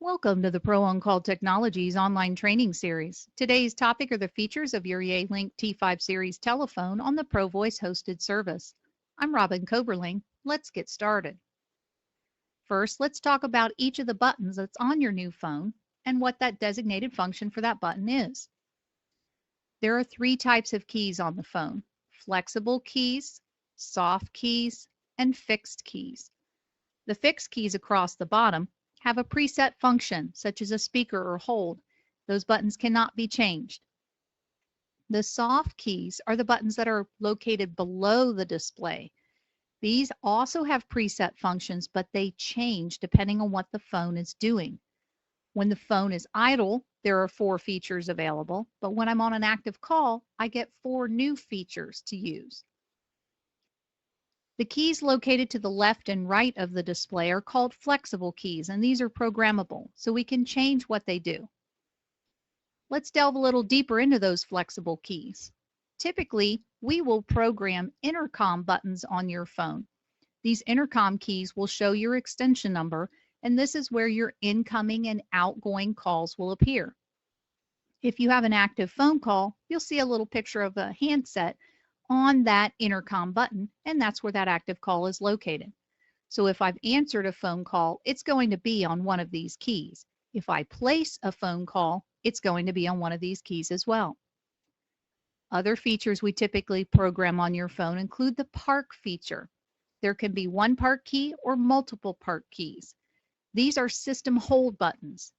Welcome to the Pro On Call Technologies online training series. Today's topic are the features of your Yealink T5 Series telephone on the Pro Voice hosted service. I'm Robin Koberling. Let's get started. First, let's talk about each of the buttons that's on your new phone and what that designated function for that button is. There are three types of keys on the phone: flexible keys, soft keys, and fixed keys. The fixed keys across the bottom have a preset function, such as a speaker or hold. Those buttons cannot be changed. The soft keys are the buttons that are located below the display. These also have preset functions, but they change depending on what the phone is doing. When the phone is idle, there are 4 features available, but when I'm on an active call, I get 4 new features to use. The keys located to the left and right of the display are called flexible keys, and these are programmable, so we can change what they do. Let's delve a little deeper into those flexible keys. Typically, we will program intercom buttons on your phone. These intercom keys will show your extension number, and this is where your incoming and outgoing calls will appear. If you have an active phone call, you'll see a little picture of a handset on that intercom button, and that's where that active call is located. So if I've answered a phone call, it's going to be on one of these keys. If I place a phone call, it's going to be on one of these keys as well. Other features we typically program on your phone include the park feature. There can be one park key or multiple park keys. These are system hold buttons.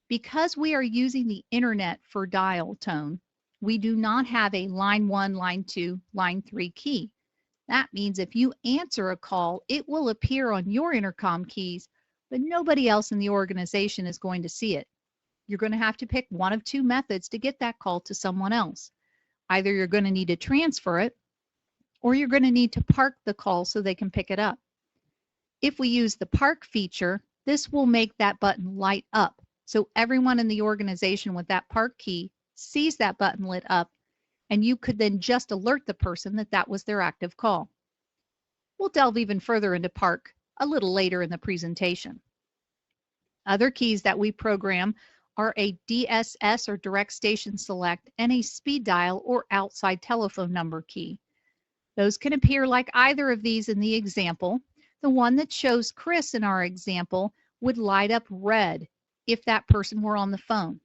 Because we are using the internet for dial tone, we do not have a line 1, line 2, line 3 key. That means if you answer a call, it will appear on your intercom keys, but nobody else in the organization is going to see it. You're going to have to pick one of 2 methods to get that call to someone else. Either you're going to need to transfer it, or you're going to need to park the call so they can pick it up. If we use the park feature, this will make that button light up, so everyone in the organization with that park key sees that button lit up, and you could then just alert the person that that was their active call. We'll delve even further into park a little later in the presentation. Other keys that we program are a DSS or direct station select and a speed dial or outside telephone number key. Those can appear like either of these in the example. The one that shows Chris in our example would light up red if that person were on the phone.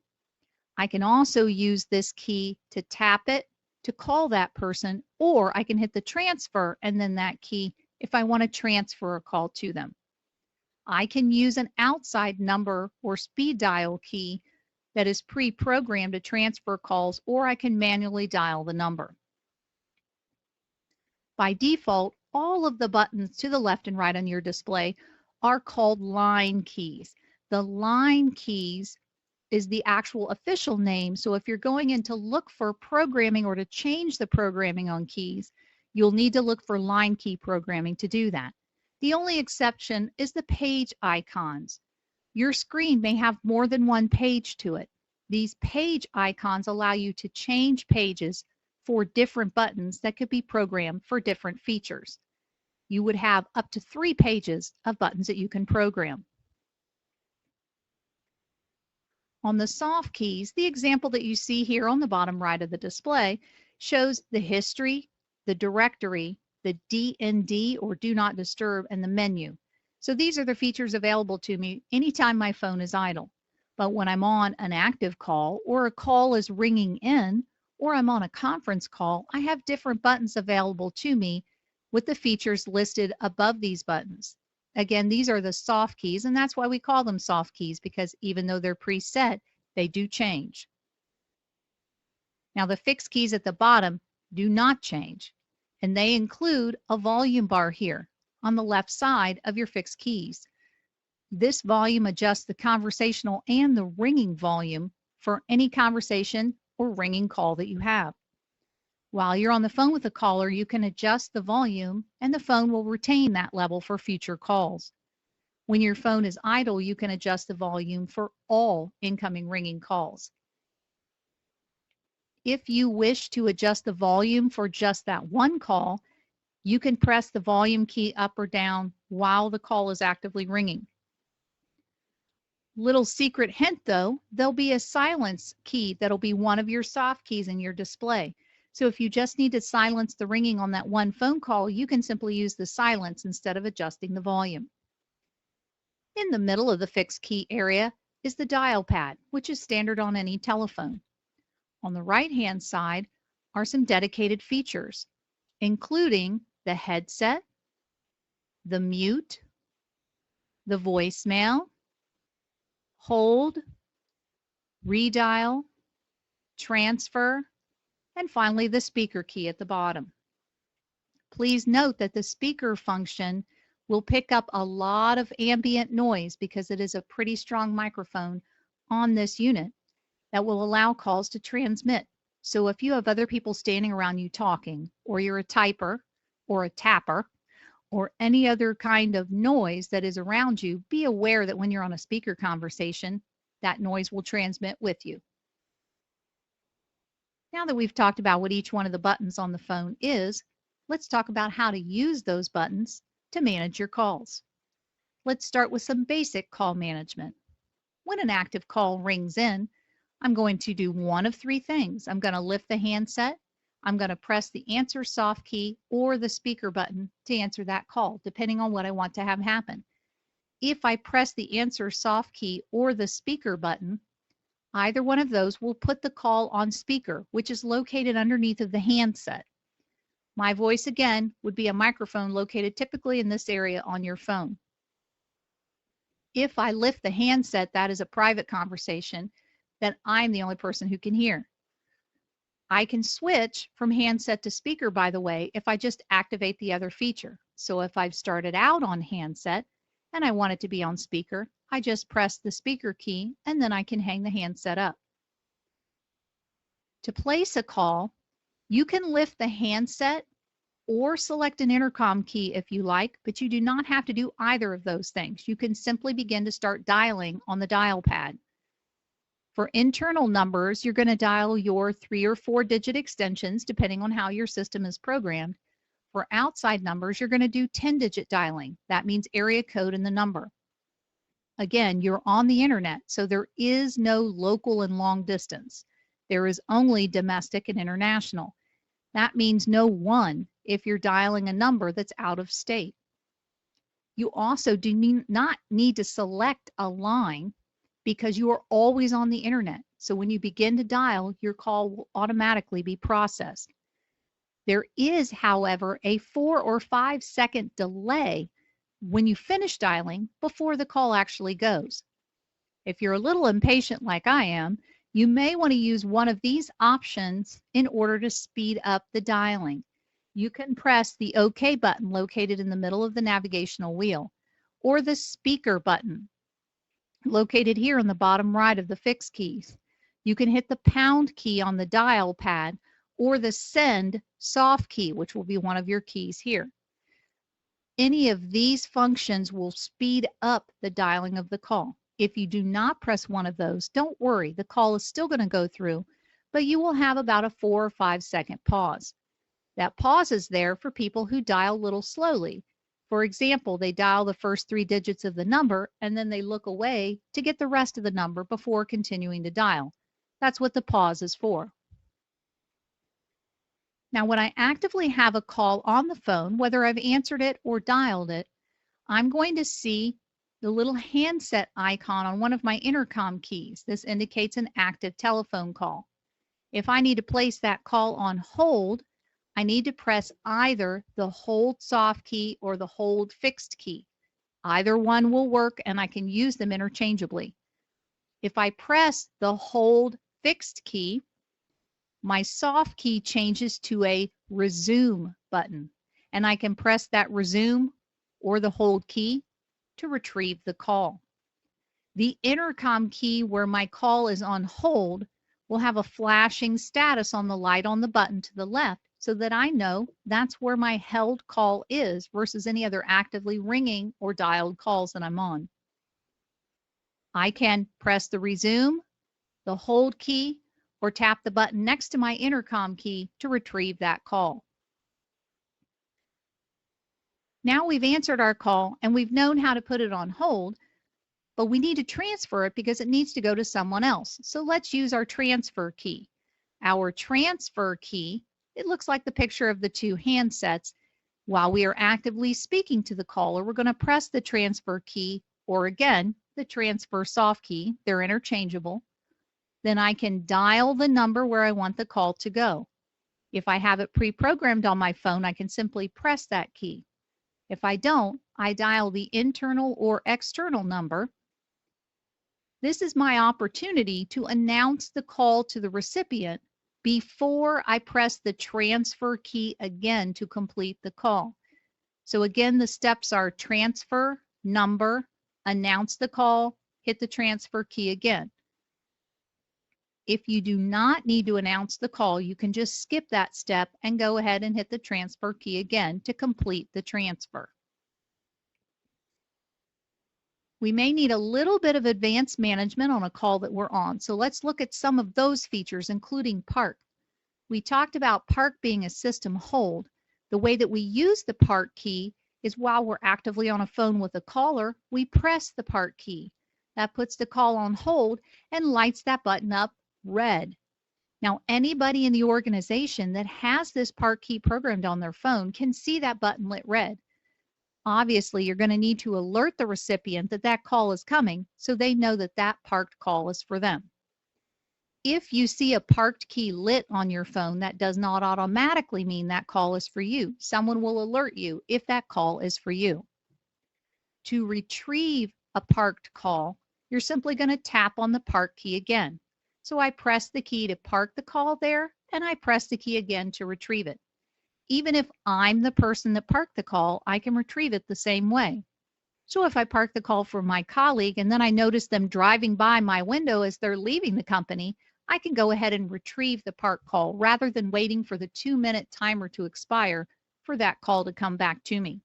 I can also use this key to tap it to call that person, or I can hit the transfer and then that key if I want to transfer a call to them. I can use an outside number or speed dial key that is pre-programmed to transfer calls, or I can manually dial the number. By default, all of the buttons to the left and right on your display are called line keys. The line keys is the actual official name. So if you're going in to look for programming or to change the programming on keys, you'll need to look for line key programming to do that. The only exception is the page icons. Your screen may have more than one page to it. These page icons allow you to change pages for different buttons that could be programmed for different features. You would have up to 3 pages of buttons that you can program. On the soft keys, the example that you see here on the bottom right of the display shows the history, the directory, the DND or do not disturb, and the menu. So these are the features available to me anytime my phone is idle. But when I'm on an active call or a call is ringing in or I'm on a conference call, I have different buttons available to me with the features listed above these buttons. Again, these are the soft keys, and that's why we call them soft keys, because even though they're preset, they do change. Now, the fixed keys at the bottom do not change, and they include a volume bar here on the left side of your fixed keys. This volume adjusts the conversational and the ringing volume for any conversation or ringing call that you have. While you're on the phone with a caller, you can adjust the volume and the phone will retain that level for future calls. When your phone is idle, you can adjust the volume for all incoming ringing calls. If you wish to adjust the volume for just that one call, you can press the volume key up or down while the call is actively ringing. Little secret hint though, there'll be a silence key that'll be one of your soft keys in your display. So if you just need to silence the ringing on that one phone call, you can simply use the silence instead of adjusting the volume. In the middle of the fixed key area is the dial pad, which is standard on any telephone. On the right-hand side are some dedicated features, including the headset, the mute, the voicemail, hold, redial, transfer, and finally the speaker key at the bottom. Please note that the speaker function will pick up a lot of ambient noise because it is a pretty strong microphone on this unit that will allow calls to transmit. So if you have other people standing around you talking, or you're a typer or a tapper, or any other kind of noise that is around you, be aware that when you're on a speaker conversation, that noise will transmit with you. Now that we've talked about what each one of the buttons on the phone is, let's talk about how to use those buttons to manage your calls. Let's start with some basic call management. When an active call rings in, I'm going to do one of three things. I'm going to lift the handset, I'm going to press the answer soft key or the speaker button to answer that call, depending on what I want to have happen. If I press the answer soft key or the speaker button, either one of those will put the call on speaker, which is located underneath of the handset. My voice, again, would be a microphone located typically in this area on your phone. If I lift the handset, that is a private conversation that I'm the only person who can hear. I can switch from handset to speaker, by the way, if I just activate the other feature. So if I've started out on handset and I want it to be on speaker, I just press the speaker key and then I can hang the handset up. To place a call, you can lift the handset or select an intercom key if you like, but you do not have to do either of those things. You can simply begin to start dialing on the dial pad. For internal numbers, you're going to dial your 3 or 4 digit extensions, depending on how your system is programmed. For outside numbers, you're going to do 10-digit dialing. That means area code and the number. Again, you're on the internet, so there is no local and long distance. There is only domestic and international. That means no one if you're dialing a number that's out of state. You also do not need to select a line because you are always on the internet. So when you begin to dial, your call will automatically be processed. There is, however, a 4 or 5 second delay when you finish dialing before the call actually goes. If you're a little impatient like I am, you may want to use one of these options in order to speed up the dialing. You can press the OK button located in the middle of the navigational wheel, or the speaker button located here on the bottom right of the fixed keys. You can hit the pound key on the dial pad or the send soft key, which will be one of your keys here. Any of these functions will speed up the dialing of the call. If you do not press one of those, don't worry, the call is still going to go through, but you will have about a 4 or 5 second pause. That pause is there for people who dial a little slowly. For example, they dial the first 3 digits of the number and then they look away to get the rest of the number before continuing to dial. That's what the pause is for. Now, when I actively have a call on the phone, whether I've answered it or dialed it, I'm going to see the little handset icon on one of my intercom keys. This indicates an active telephone call. If I need to place that call on hold, I need to press either the hold soft key or the hold fixed key. Either one will work and I can use them interchangeably. If I press the hold fixed key, my soft key changes to a resume button, and I can press that resume or the hold key to retrieve the call. The intercom key where my call is on hold will have a flashing status on the light on the button to the left so that I know that's where my held call is versus any other actively ringing or dialed calls that I'm on. I can press the resume, the hold key, or tap the button next to my intercom key to retrieve that call. Now we've answered our call and we've known how to put it on hold. but we need to transfer it because it needs to go to someone else. So let's use our transfer key. Our transfer key, it looks like the picture of the two handsets. While we are actively speaking to the caller, we're going to press the transfer key, or again, the transfer soft key. They're interchangeable. Then I can dial the number where I want the call to go. If I have it pre-programmed on my phone, I can simply press that key. If I don't, I dial the internal or external number. This is my opportunity to announce the call to the recipient before I press the transfer key again to complete the call. So again, the steps are transfer, number, announce the call, hit the transfer key again. If you do not need to announce the call, you can just skip that step and go ahead and hit the transfer key again to complete the transfer. We may need a little bit of advanced management on a call that we're on. So let's look at some of those features, including park. We talked about park being a system hold. The way that we use the park key is while we're actively on a phone with a caller, we press the park key. That puts the call on hold and lights that button up red. Now, anybody in the organization that has this park key programmed on their phone can see that button lit red. Obviously, you're going to need to alert the recipient that that call is coming so they know that that parked call is for them. If you see a parked key lit on your phone, that does not automatically mean that call is for you. Someone will alert you if that call is for you. To retrieve a parked call, you're simply going to tap on the park key again. So I press the key to park the call there, and I press the key again to retrieve it. Even if I'm the person that parked the call, I can retrieve it the same way. So if I park the call for my colleague and then I notice them driving by my window as they're leaving the company, I can go ahead and retrieve the park call rather than waiting for the 2-minute timer to expire for that call to come back to me.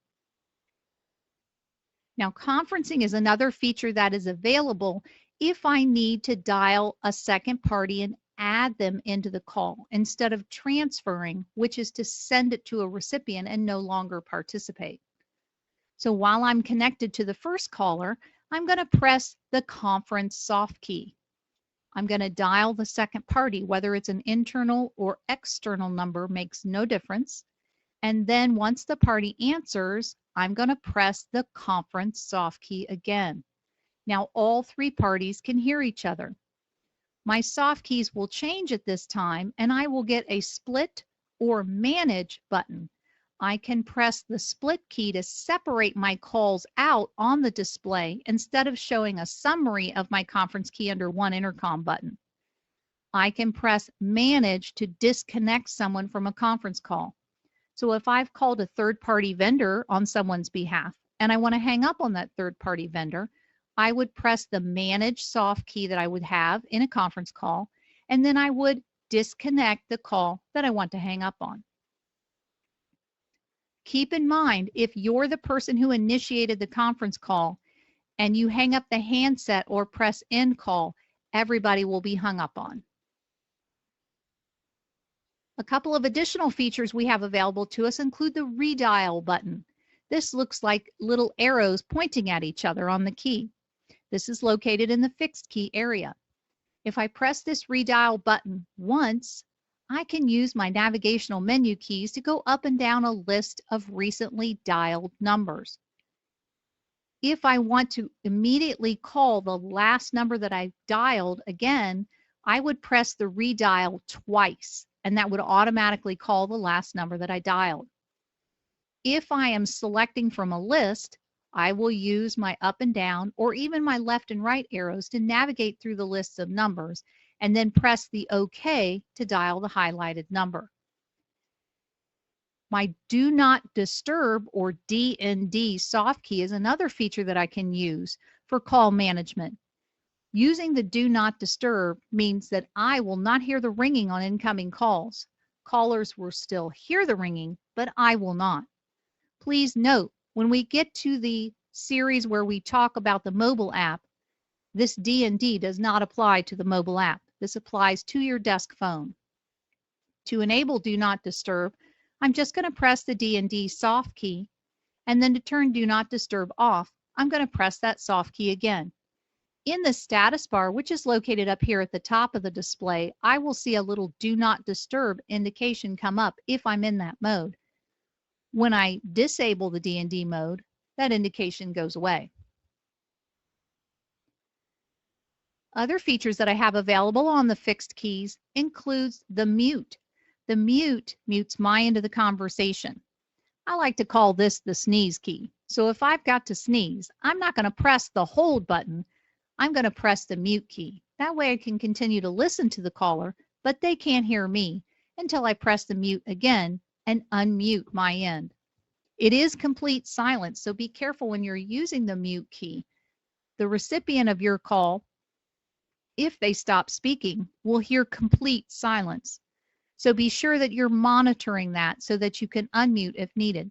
Now, conferencing is another feature that is available if I need to dial a second party and add them into the call instead of transferring, which is to send it to a recipient and no longer participate. So while I'm connected to the first caller, I'm going to press the conference soft key. I'm going to dial the second party, whether it's an internal or external number makes no difference. And then once the party answers, I'm going to press the conference soft key again. Now all three parties can hear each other. My soft keys will change at this time and I will get a split or manage button. I can press the split key to separate my calls out on the display instead of showing a summary of my conference key under one intercom button. I can press manage to disconnect someone from a conference call. So if I've called a third-party vendor on someone's behalf and I want to hang up on that third-party vendor, I would press the manage soft key that I would have in a conference call, and then I would disconnect the call that I want to hang up on. Keep in mind, if you're the person who initiated the conference call and you hang up the handset or press end call, everybody will be hung up on. A couple of additional features we have available to us include the redial button. This looks like little arrows pointing at each other on the key. This is located in the fixed key area. If I press this redial button once, I can use my navigational menu keys to go up and down a list of recently dialed numbers. If I want to immediately call the last number that I dialed again, I would press the redial twice, and that would automatically call the last number that I dialed. If I am selecting from a list, I will use my up and down or even my left and right arrows to navigate through the lists of numbers and then press the OK to dial the highlighted number. My Do Not Disturb or DND soft key is another feature that I can use for call management. Using the Do Not Disturb means that I will not hear the ringing on incoming calls. Callers will still hear the ringing, but I will not. Please note, when we get to the series where we talk about the mobile app, this DND does not apply to the mobile app. This applies to your desk phone. To enable Do Not Disturb, I'm just going to press the DND soft key, and then to turn Do Not Disturb off, I'm going to press that soft key again. In the status bar, which is located up here at the top of the display, I will see a little do not disturb indication come up if I'm in that mode. When I disable the D&D mode, that indication goes away. Other features that I have available on the fixed keys includes the mute. The mute mutes my end of the conversation. I like to call this the sneeze key. So if I've got to sneeze, I'm not going to press the hold button. I'm going to press the mute key. That way I can continue to listen to the caller, but they can't hear me until I press the mute again and unmute my end. It is complete silence, so be careful when you're using the mute key. The recipient of your call, if they stop speaking, will hear complete silence. So be sure that you're monitoring that so that you can unmute if needed.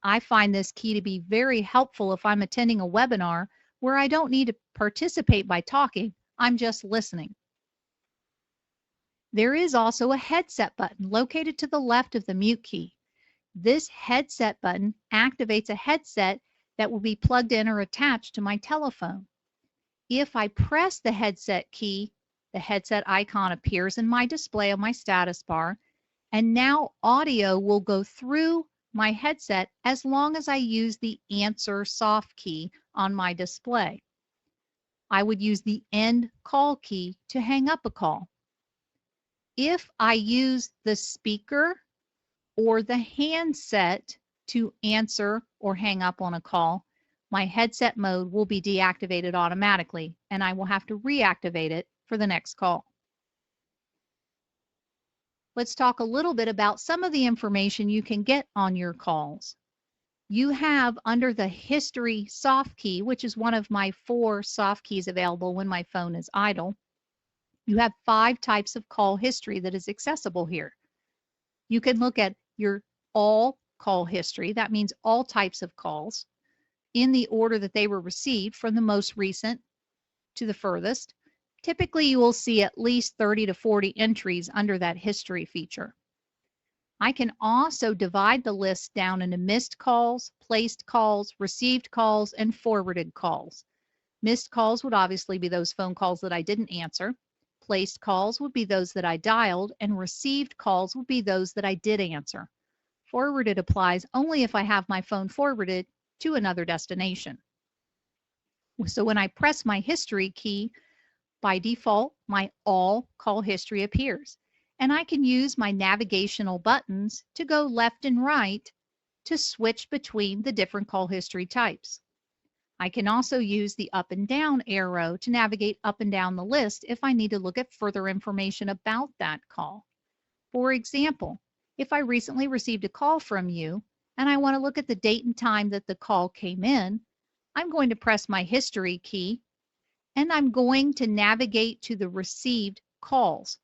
I find this key to be very helpful if I'm attending a webinar where I don't need to participate by talking, I'm just listening. There is also a headset button located to the left of the mute key. This headset button activates a headset that will be plugged in or attached to my telephone. If I press the headset key, the headset icon appears in my display on my status bar, and now audio will go through my headset as long as I use the answer soft key on my display. I would use the end call key to hang up a call. If I use the speaker or the handset to answer or hang up on a call, my headset mode will be deactivated automatically, and I will have to reactivate it for the next call. Let's talk a little bit about some of the information you can get on your calls. You have under the history soft key, which is one of my 4 soft keys available when my phone is idle. You have 5 types of call history that is accessible here. You can look at your all call history. That means all types of calls in the order that they were received from the most recent to the furthest. Typically, you will see at least 30 to 40 entries under that history feature. I can also divide the list down into missed calls, placed calls, received calls, and forwarded calls. Missed calls would obviously be those phone calls that I didn't answer. Placed calls would be those that I dialed, and received calls would be those that I did answer. Forwarded applies only if I have my phone forwarded to another destination. So when I press my history key, by default, my all call history appears, and I can use my navigational buttons to go left and right to switch between the different call history types. I can also use the up and down arrow to navigate up and down the list if I need to look at further information about that call. For example, if I recently received a call from you and I want to look at the date and time that the call came in, I'm going to press my history key and I'm going to navigate to the received calls.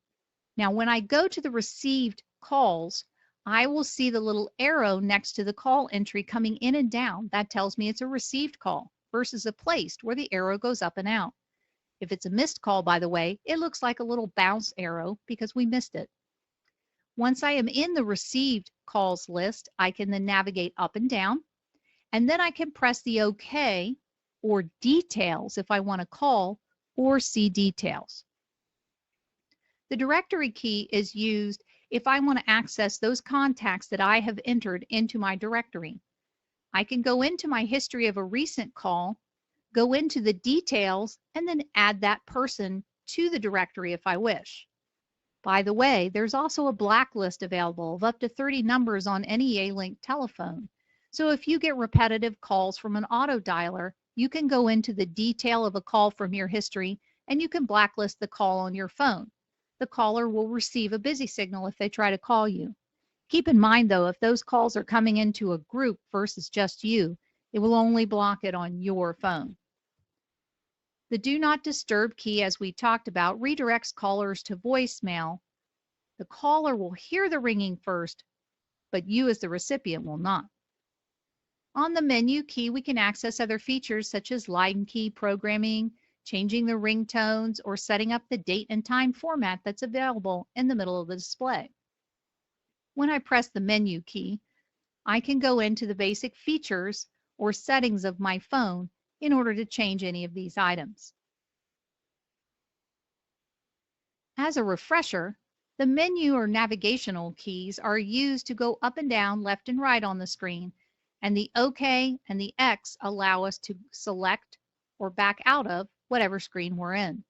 Now, when I go to the received calls, I will see the little arrow next to the call entry coming in and down. That tells me it's a received call versus a placed where the arrow goes up and out. If it's a missed call, by the way, it looks like a little bounce arrow because we missed it. Once I am in the received calls list, I can then navigate up and down, and then I can press the OK or details if I want to call or see details. The directory key is used if I want to access those contacts that I have entered into my directory. I can go into my history of a recent call, go into the details, and then add that person to the directory if I wish. By the way, there's also a blacklist available of up to 30 numbers on any Yealink telephone. So if you get repetitive calls from an auto dialer, you can go into the detail of a call from your history and you can blacklist the call on your phone. The caller will receive a busy signal if they try to call you. Keep in mind though, if those calls are coming into a group versus just you, it will only block it on your phone. The Do Not Disturb key, as we talked about, redirects callers to voicemail. The caller will hear the ringing first, but you as the recipient will not. On the menu key, we can access other features such as line key programming, changing the ringtones, or setting up the date and time format that's available in the middle of the display. When I press the menu key, I can go into the basic features or settings of my phone in order to change any of these items. As a refresher, the menu or navigational keys are used to go up and down, left and right on the screen, and the OK and the X allow us to select or back out of whatever screen we're in.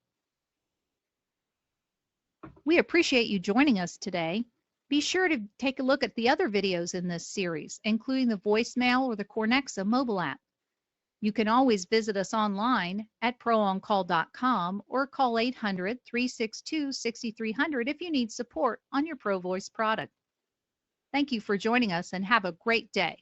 We appreciate you joining us today. Be sure to take a look at the other videos in this series, including the voicemail or the Cornexa mobile app. You can always visit us online at prooncall.com or call 800-362-6300 if you need support on your ProVoice product. Thank you for joining us and have a great day.